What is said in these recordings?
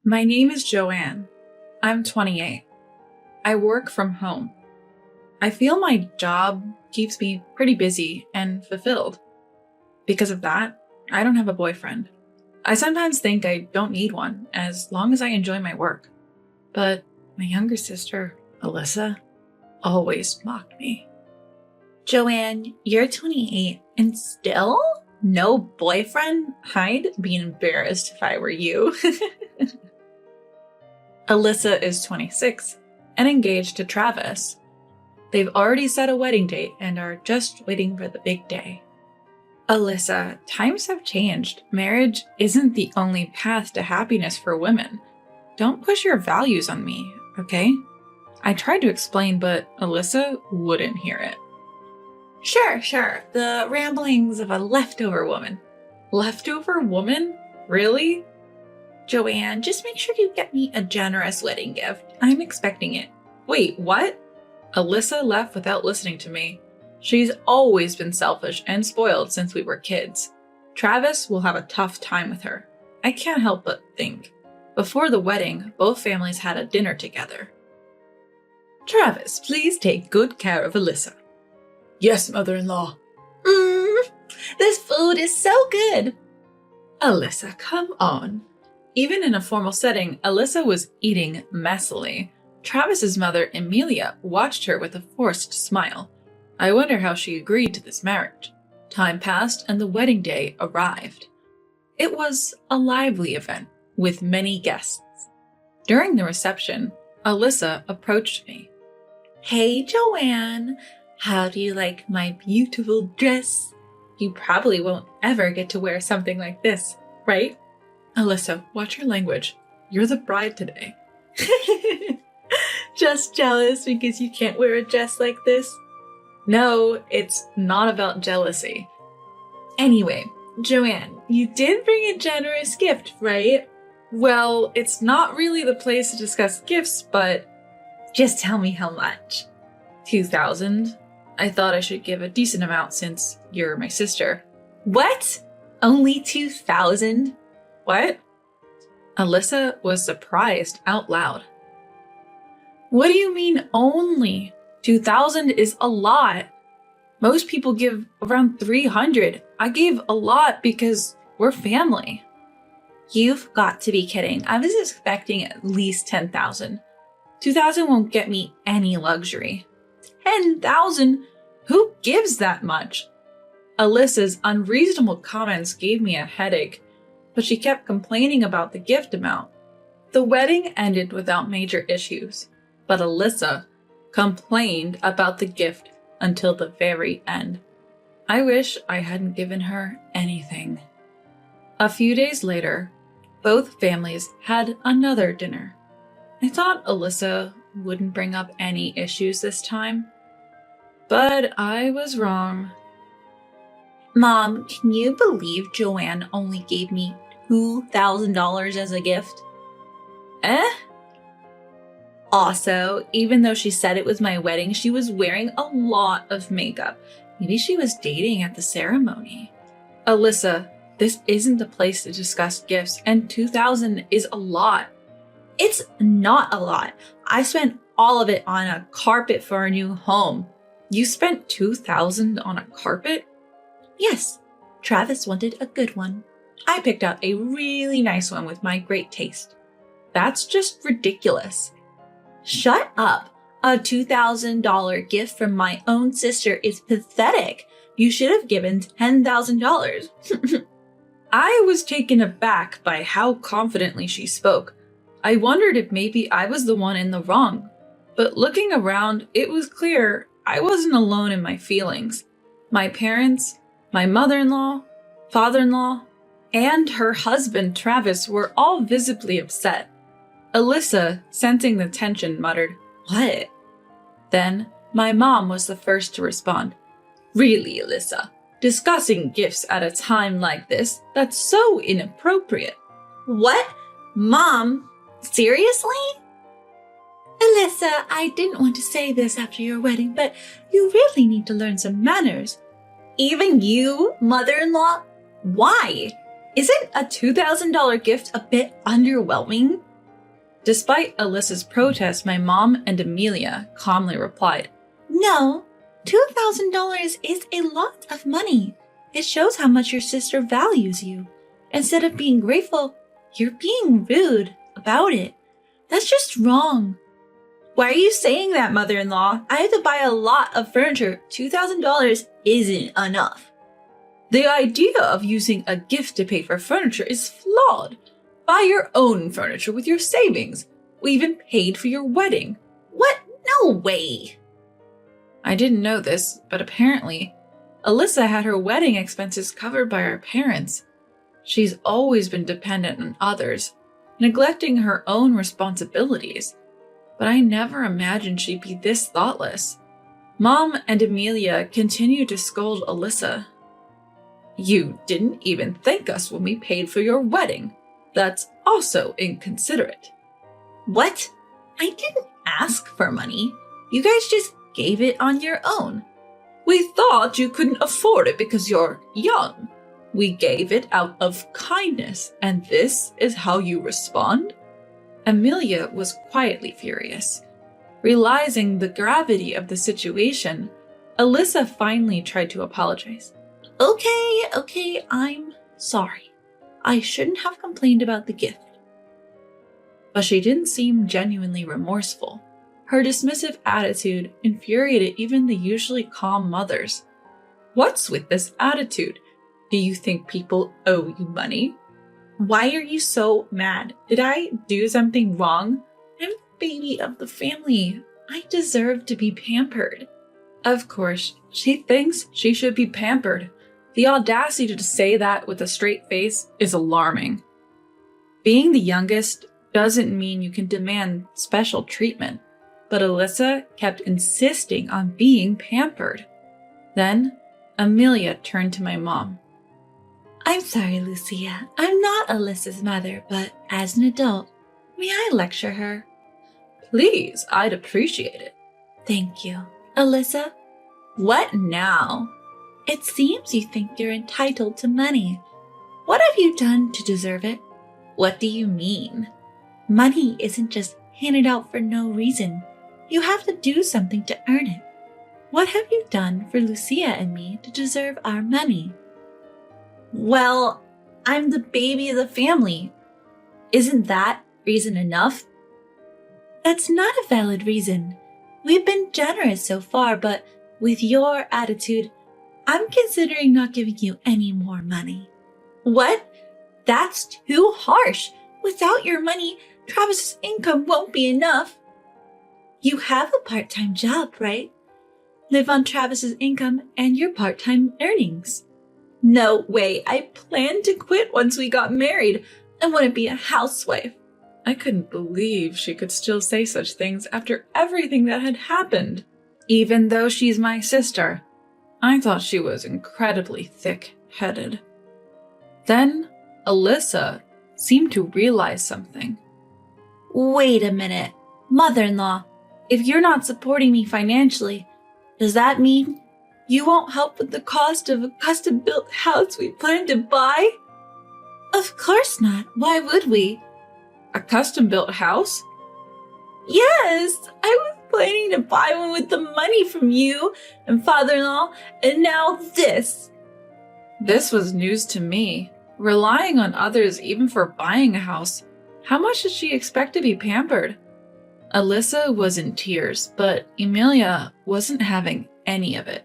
My name is Joanne. I'm 28. I work from home. I feel my job keeps me pretty busy and fulfilled. Because of that, I don't have a boyfriend. I sometimes think I don't need one as long as I enjoy my work. But my younger sister, Alyssa, always mocked me. Joanne, you're 28 and still no boyfriend? I'd be embarrassed if I were you. Alyssa is 26 and engaged to Travis. They've already set a wedding date and are just waiting for the big day. Alyssa, times have changed. Marriage isn't the only path to happiness for women. Don't push your values on me, okay? I tried to explain, but Alyssa wouldn't hear it. Sure. The ramblings of a leftover woman. Leftover woman? Really? Joanne, just make sure you get me a generous wedding gift. I'm expecting it. Wait, what? Alyssa left without listening to me. She's always been selfish and spoiled since we were kids. Travis will have a tough time with her. I can't help but think. Before the wedding, both families had a dinner together. Travis, please take good care of Alyssa. Yes, mother-in-law. This food is so good. Alyssa, come on. Even in a formal setting, Alyssa was eating messily. Travis's mother, Emilia, watched her with a forced smile. I wonder how she agreed to this marriage. Time passed and the wedding day arrived. It was a lively event with many guests. During the reception, Alyssa approached me. Hey, Joanne, how do you like my beautiful dress? You probably won't ever get to wear something like this, right? Alyssa, watch your language. You're the bride today. Just jealous because you can't wear a dress like this? No, it's not about jealousy. Anyway, Joanne, you did bring a generous gift, right? Well, it's not really the place to discuss gifts, but just tell me how much. 2,000. I thought I should give a decent amount since you're my sister. What? Only 2,000? What? Alyssa was surprised out loud. What do you mean only? 2,000 is a lot. Most people give around 300. I gave a lot because we're family. You've got to be kidding. I was expecting at least 10,000. 2,000 won't get me any luxury. 10,000? Who gives that much? Alyssa's unreasonable comments gave me a headache, but she kept complaining about the gift amount. The wedding ended without major issues, but Alyssa complained about the gift until the very end. I wish I hadn't given her anything. A few days later, both families had another dinner. I thought Alyssa wouldn't bring up any issues this time, but I was wrong. Mom, can you believe Joanne only gave me $2,000 as a gift? Also, even though she said it was my wedding, she was wearing a lot of makeup. Maybe she was dating at the ceremony. Alyssa, this isn't the place to discuss gifts, and 2,000 is a lot. It's not a lot. I spent all of it on a carpet for our new home. You spent 2,000 on a carpet? Yes, Travis wanted a good one. I picked out a really nice one with my great taste. That's just ridiculous. Shut up. A $2,000 gift from my own sister is pathetic. You should have given $10,000. I was taken aback by how confidently she spoke. I wondered if maybe I was the one in the wrong. But looking around, it was clear I wasn't alone in my feelings. My parents, my mother-in-law, father-in-law, and her husband, Travis, were all visibly upset. Alyssa, sensing the tension, muttered, "What?" Then, my mom was the first to respond. "Really, Alyssa, discussing gifts at a time like this, that's so inappropriate." What? Mom? Seriously? Alyssa, I didn't want to say this after your wedding, but you really need to learn some manners. Even you, mother-in-law? Why? Isn't a $2,000 gift a bit underwhelming? Despite Alyssa's protest, my mom and Amelia calmly replied, No, $2,000 is a lot of money. It shows how much your sister values you. Instead of being grateful, you're being rude about it. That's just wrong. Why are you saying that, mother-in-law? I have to buy a lot of furniture. $2,000 isn't enough. The idea of using a gift to pay for furniture is flawed. Buy your own furniture with your savings. We even paid for your wedding. What? No way. I didn't know this, but apparently, Alyssa had her wedding expenses covered by her parents. She's always been dependent on others, neglecting her own responsibilities. But I never imagined she'd be this thoughtless. Mom and Amelia continued to scold Alyssa. You didn't even thank us when we paid for your wedding. That's also inconsiderate. What? I didn't ask for money. You guys just gave it on your own. We thought you couldn't afford it because you're young. We gave it out of kindness, and this is how you respond? Amelia was quietly furious. Realizing the gravity of the situation, Alyssa finally tried to apologize. Okay, I'm sorry. I shouldn't have complained about the gift. But she didn't seem genuinely remorseful. Her dismissive attitude infuriated even the usually calm mothers. What's with this attitude? Do you think people owe you money? Why are you so mad? Did I do something wrong? I'm the baby of the family. I deserve to be pampered. Of course, she thinks she should be pampered. The audacity to say that with a straight face is alarming. Being the youngest doesn't mean you can demand special treatment, but Alyssa kept insisting on being pampered. Then, Amelia turned to my mom. I'm sorry, Lucia. I'm not Alyssa's mother, but as an adult, may I lecture her? Please, I'd appreciate it. Thank you. Alyssa? What now? It seems you think you're entitled to money. What have you done to deserve it? What do you mean? Money isn't just handed out for no reason. You have to do something to earn it. What have you done for Lucia and me to deserve our money? Well, I'm the baby of the family. Isn't that reason enough? That's not a valid reason. We've been generous so far, but with your attitude, I'm considering not giving you any more money. What? That's too harsh. Without your money, Travis's income won't be enough. You have a part-time job, right? Live on Travis's income and your part-time earnings. No way. I planned to quit once we got married. I want to be a housewife. I couldn't believe she could still say such things after everything that had happened. Even though she's my sister, I thought she was incredibly thick-headed. Then, Alyssa seemed to realize something. Wait a minute. Mother-in-law, if you're not supporting me financially, does that mean you won't help with the cost of a custom-built house we plan to buy? Of course not. Why would we? A custom-built house? Yes, I was planning to buy one with the money from you and father-in-law, and now this. This was news to me. Relying on others even for buying a house. How much did she expect to be pampered? Alyssa was in tears, but Amelia wasn't having any of it.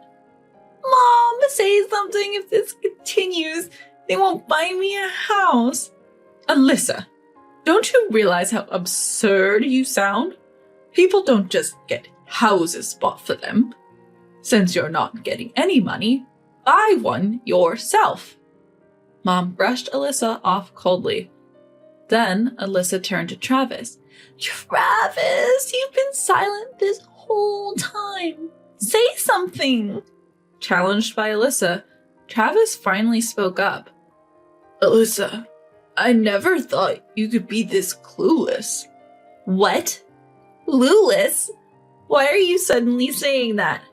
Mom, say something if this continues. They won't buy me a house. Alyssa, don't you realize how absurd you sound? People don't just get houses bought for them. Since you're not getting any money, buy one yourself. Mom brushed Alyssa off coldly. Then Alyssa turned to Travis. Travis, you've been silent this whole time. Say something. Challenged by Alyssa, Travis finally spoke up. Alyssa, I never thought you could be this clueless. What? Clueless? Why are you suddenly saying that?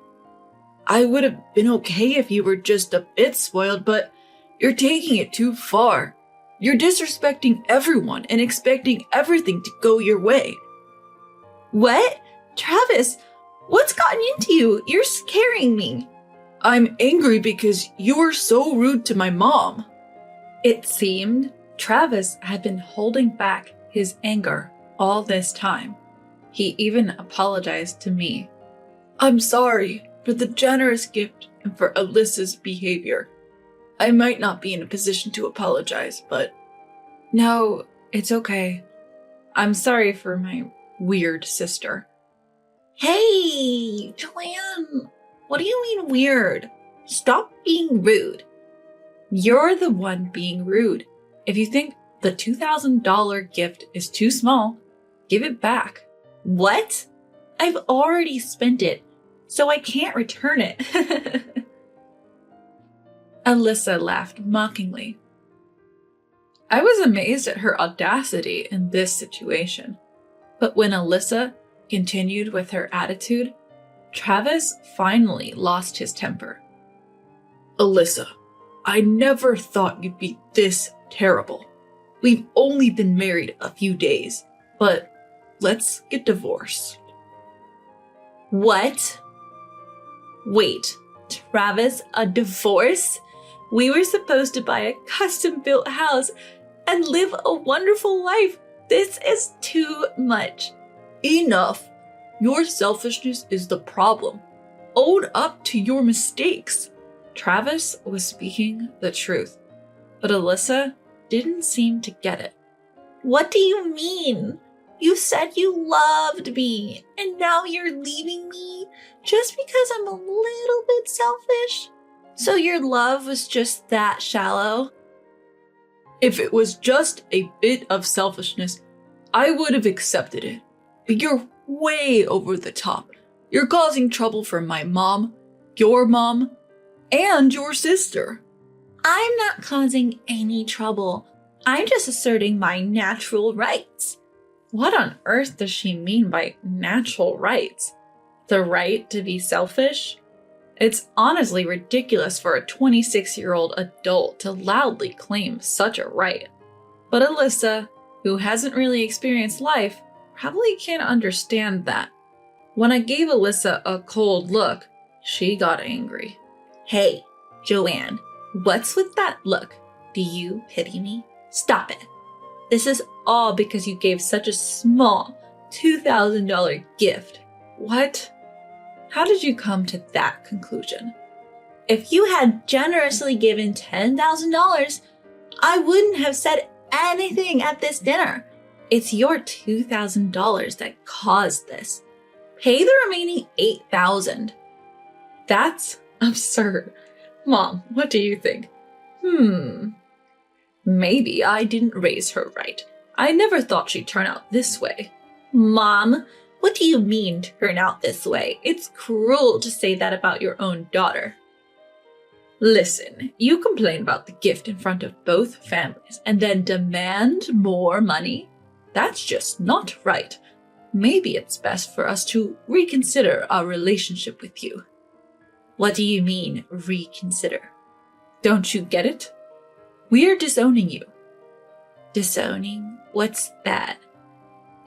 I would have been okay if you were just a bit spoiled, but you're taking it too far. You're disrespecting everyone and expecting everything to go your way. What? Travis, what's gotten into you? You're scaring me. I'm angry because you were so rude to my mom. It seemed Travis had been holding back his anger all this time. He even apologized to me. I'm sorry for the generous gift and for Alyssa's behavior. I might not be in a position to apologize, but... No, it's okay. I'm sorry for my weird sister. Hey, Joanne, what do you mean weird? Stop being rude. You're the one being rude. If you think the $2,000 gift is too small, give it back. What? I've already spent it, so I can't return it. Alyssa laughed mockingly. I was amazed at her audacity in this situation. But when Alyssa continued with her attitude, Travis finally lost his temper. Alyssa, I never thought you'd be this terrible. We've only been married a few days, but let's get divorced. What? Wait, Travis, a divorce? We were supposed to buy a custom-built house and live a wonderful life. This is too much. Enough. Your selfishness is the problem. Own up to your mistakes. Travis was speaking the truth, but Alyssa didn't seem to get it. What do you mean? You said you loved me, and now you're leaving me just because I'm a little bit selfish? So your love was just that shallow? If it was just a bit of selfishness, I would have accepted it. But you're way over the top. You're causing trouble for my mom, your mom, and your sister. I'm not causing any trouble. I'm just asserting my natural rights. What on earth does she mean by natural rights? The right to be selfish? It's honestly ridiculous for a 26-year-old adult to loudly claim such a right. But Alyssa, who hasn't really experienced life, probably can't understand that. When I gave Alyssa a cold look, she got angry. Hey, Joanne, what's with that look? Do you pity me? Stop it. This is all because you gave such a small $2,000 gift. What? How did you come to that conclusion? If you had generously given $10,000, I wouldn't have said anything at this dinner. It's your $2,000 that caused this. Pay the remaining $8,000. That's absurd. Mom, what do you think? Maybe I didn't raise her right. I never thought she'd turn out this way. Mom, what do you mean turn out this way? It's cruel to say that about your own daughter. Listen, you complain about the gift in front of both families and then demand more money? That's just not right. Maybe it's best for us to reconsider our relationship with you. What do you mean, reconsider? Don't you get it? We're disowning you. Disowning? What's that?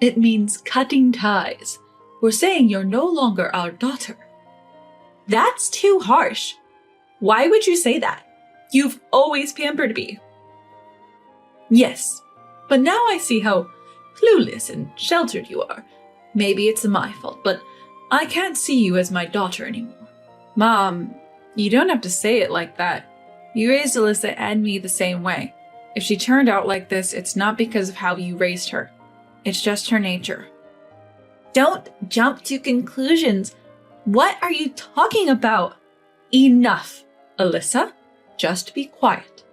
It means cutting ties. We're saying you're no longer our daughter. That's too harsh. Why would you say that? You've always pampered me. Yes, but now I see how clueless and sheltered you are. Maybe it's my fault, but I can't see you as my daughter anymore. Mom, you don't have to say it like that. You raised Alyssa and me the same way. If she turned out like this, it's not because of how you raised her. It's just her nature. Don't jump to conclusions. What are you talking about? Enough, Alyssa. Just be quiet.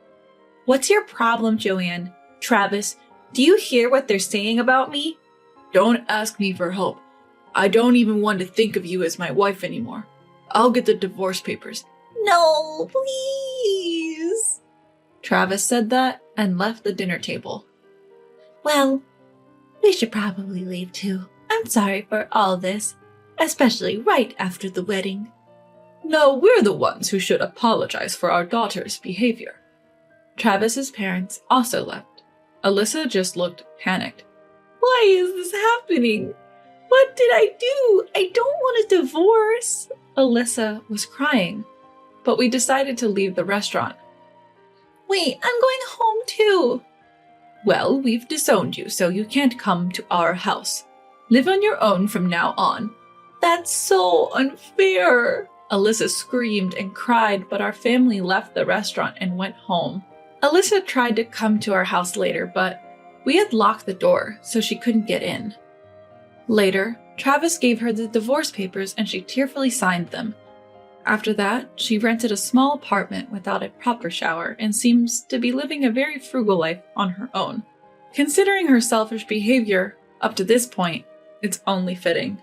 What's your problem, Joanne? Travis, do you hear what they're saying about me? Don't ask me for help. I don't even want to think of you as my wife anymore. I'll get the divorce papers. No, please. Travis said that and left the dinner table. Well, we should probably leave too. I'm sorry for all this, especially right after the wedding. No, we're the ones who should apologize for our daughter's behavior. Travis's parents also left. Alyssa just looked panicked. Why is this happening? What did I do? I don't want a divorce. Alyssa was crying, but we decided to leave the restaurant. Wait, I'm going home too. Well, we've disowned you, so you can't come to our house. Live on your own from now on. That's so unfair. Alyssa screamed and cried, but our family left the restaurant and went home. Alyssa tried to come to our house later, but we had locked the door, so she couldn't get in. Later, Travis gave her the divorce papers and she tearfully signed them. After that, she rented a small apartment without a proper shower and seems to be living a very frugal life on her own. Considering her selfish behavior up to this point, it's only fitting.